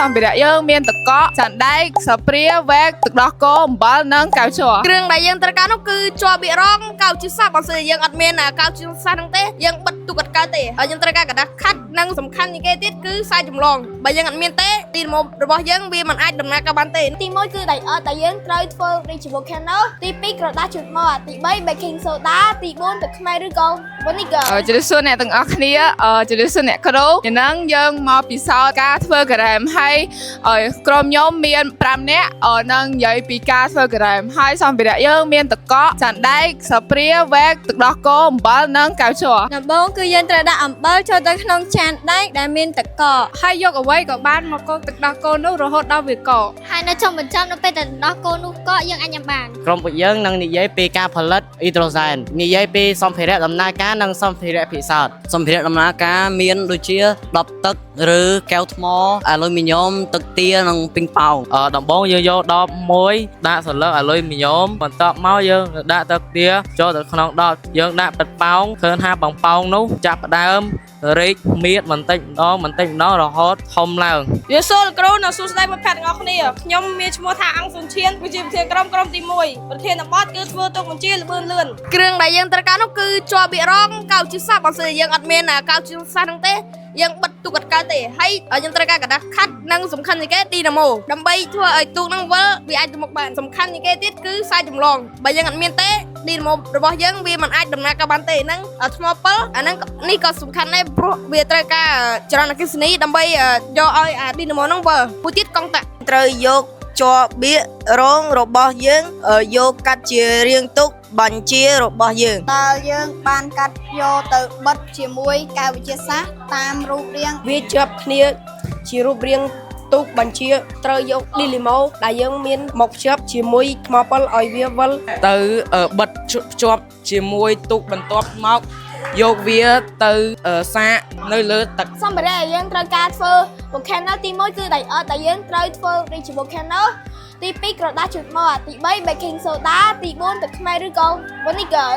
សម្ភារៈយើងមានទឹកកកចាន់ដែកស្លាបព្រាវែកទឹកដោះគោអំបិលនិងកៅជ័រគ្រឿងដែលយើងត្រូវការនោះគឺជ័របៀករងកៅជ័រសាបើសិនយើងអត់មានកៅជ័រសាហ្នឹងទេយើងបិទទូកត់កៅទេហើយយើងត្រូវការกระดาษខាត់និងសំខាន់ជាងគេទៀតគឺខ្សែចម្លងបើយើងអត់មានទេទីល្មមរបស់យើងវាមិនអាចដំណើរការបានទេទី1គឺដៃអត់ដែលយើងត្រូវធ្វើ Rich Volcano ទី2ក្រដាសជូតម៉ូទី3 baking soda ទី4ទឹកខ្មេះឬក៏ vinegar ជំរាបសួរអ្នកទាំងអស់គ្នាជំរាបសួរអ្នកគ្រូយ៉ាងយើងមកពិសោធន៍ការធ្វើការ៉េមហើយក្រុមខ្ញុំមាន5នាក់នឹងនិយាយពីការធ្វើការ៉េមហើយសម្ភារៈយើងមានទឹកកកចាន់ដែកស្លាបព្រាវែកទឹកដោះគោអំបិលនិងកៅជ័រដំបូងគឺយើងត្រូវដាក់អំបិលចូលទៅក្នុងចានដែកដែលមានទឹកកកហើយយកអ្វីក៏បានមកកូរទឹកដោះគោនោះរហូតដល់វាកកហើយនៅចុងបញ្ចប់នៅពេលដែលទឹកដោះគោនោះកកយើងអាចញ៉ាំបានក្រុមពួកយើងនឹងនិយាយពីការផលិតអ៊ីដ្រូសែននិយាយពីសម្ភារៈដំណើរការនិងសម្ភារៈពិសោធន៍សម្ភារៈដំណើរការមានដូចជាដបទឹកឬកែវថ្មអាលុយមីញ៉ុមទឹកទានិងពីងប៉ោងដំបូងយើងយកដបមួយដាក់សន្លឹកអាលុយមីញ៉ុមបន្ទាប់មកយើងដាក់ទឹកទាចូលទៅក្នុងដបយើងដាក់ទឹកប៉ោងឃើញថាបងប៉ោងនោះចាប់ផ្ដើមរែកមៀតបន្តិចម្ដងរហូតធំឡើងវាសូលគ្រូនៅសួស្ដីមិត្តភក្តិទាំងអស់គ្នាខ្ញុំមានឈ្មោះថាអង្គសុនឈៀនគឺជាប្រធានក្រុមទី1ប្រធានបទគឺធ្វើទុកបញ្ជាលឿនលឿនគ្រឿងដែលយើងត្រូវការនោះគឺជ័របៀករងកៅជ័រសាបើសិនយើងអត់មានកៅជ័រសាហ្នឹងទេយើងបិទទូកត់កៅទេហើយយើងត្រូវការกระดาษខាត់និងសំខាន់ជាងគេឌីណាម៉ូដើម្បីធ្វើឲ្យទូកហ្នឹងវិលវាអាចទៅមុខបានសំខាន់ជាងគេទៀតគឺខ្សែចម្លងបើយើងអត់មានទេឌីណាម៉ូរបស់យើងវាមិនអាចដំណើរការបានទេហ្នឹងថ្មពិលអាហ្នឹងនេះក៏សំខាន់ដែរព្រោះវាត្រូវការចរន្តអគ្គិសនីដើម្បីយកឲ្យឌីណាម៉ូហ្នឹងវិលមួយទៀតកង់តាក់ត្រូវយកជ័របៀករងរបស់យើងយកកាត់ជារាងទុកបញ្ជារបស់យើងតើយើងបានកាត់យកទៅបិទជាមួយកែវវិទ្យាសាស្ត្រតាមរូបរាងវាជាប់គ្នាជារូបរាងទូកបញ្ជាត្រូវយកឌីលីម៉ូដែលយើងមានមកភ្ជាប់ជាមួយថ្មពិលឲ្យវាវិលទៅបិទភ្ជាប់ជាមួយទូកបន្ទាប់មកយកវាទៅសាកនៅលើទឹកសម្ភារៈដែលយើងត្រូវការធ្វើ volcano ទី1គឺដៃអត់ដែលយើងត្រូវធ្វើ Rich Volcano ទី2ក្រដាសជូតម៉ូទី3 baking soda ទី4ទឹកខ្មេះឬក៏ vinegar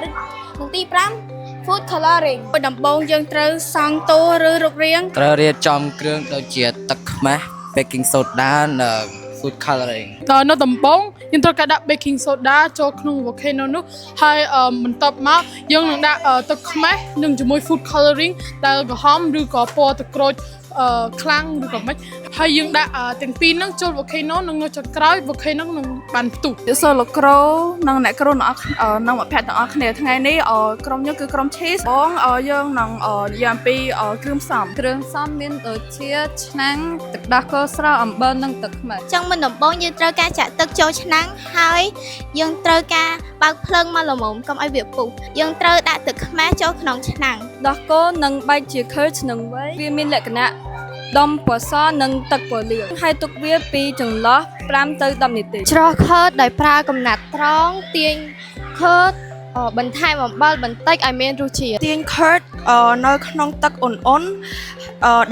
និងទី5 food coloring ដំបូងយើងត្រូវសង់តួឬរូបរាងត្រូវរៀបចំគ្រឿងដូចជាទឹកខ្មេះ baking soda និង food coloring ដល់នៅដំបូងយើងត្រូវការដាក់ baking soda ចូលក្នុង volcano នោះហើយបន្ទាប់មកយើងនឹងដាក់ទឹកខ្មេះនិងជាមួយ food coloring ដែលក្រហមឬក៏ពណ៌ទឹកក្រូចខ្លាំងឬក៏មិនហើយយើងដាក់ទាំងពីរហ្នឹងចូល volcano និងនៅចុងក្រោយ volcano នឹងបានផ្ទុះសូលោកគ្រូនិងអ្នកគ្រូទាំងអស់និងមិត្តភក្តិទាំងអស់គ្នាថ្ងៃនេះក្រុមយើងគឺក្រុម cheese បងយើងនឹងនិយាយអំពីគ្រឿងផ្សំមានដូចជាឆ្នាំងទឹកដោះគោស្រស់អំបិលនិងទឹកខ្មេះចឹងមុនដំបូងយើងត្រូវការចាក់ទឹកចូលឆ្នាំងហើយយើងត្រូវការបើកភ្លើងមកល្មមកុំឲ្យវាពុះយើងត្រូវដាក់ទឹកខ្មេះចូលក្នុងឆ្នាំងដោះគោនឹងបែកជា curd នឹងវែងវាមានលក្ខណៈដុំពណ៌សនិងទឹកពណ៌លឿងហើយទុកវាពីចន្លោះ5ទៅ10នាទីច្រោះខើតដោយប្រើកំណាត់ត្រង់ទាញខើតបន្ថែមអំបិលបន្តិចឲ្យមានរសជាតិទាញ curd នៅក្នុងទឹកអ៊ុនៗ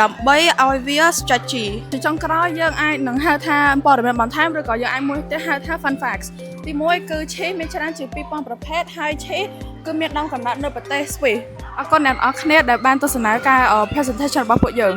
ដើម្បីឲ្យវា stretchy ជាចុងក្រោយយើងអាចនឹងហៅថាព័ត៌មានបន្ថែមឬក៏យើងអាចមួយទៀតហៅថា fun facts ទី1គឺ cheese មានច្រើនជា2000ប្រភេទហើយ cheese គឺមានដើមកំណើតនៅប្រទេសស្វីសអរគុណអ្នកនរគ្នាដែលបានទស្សនាការ presentation របស់ពួកយើង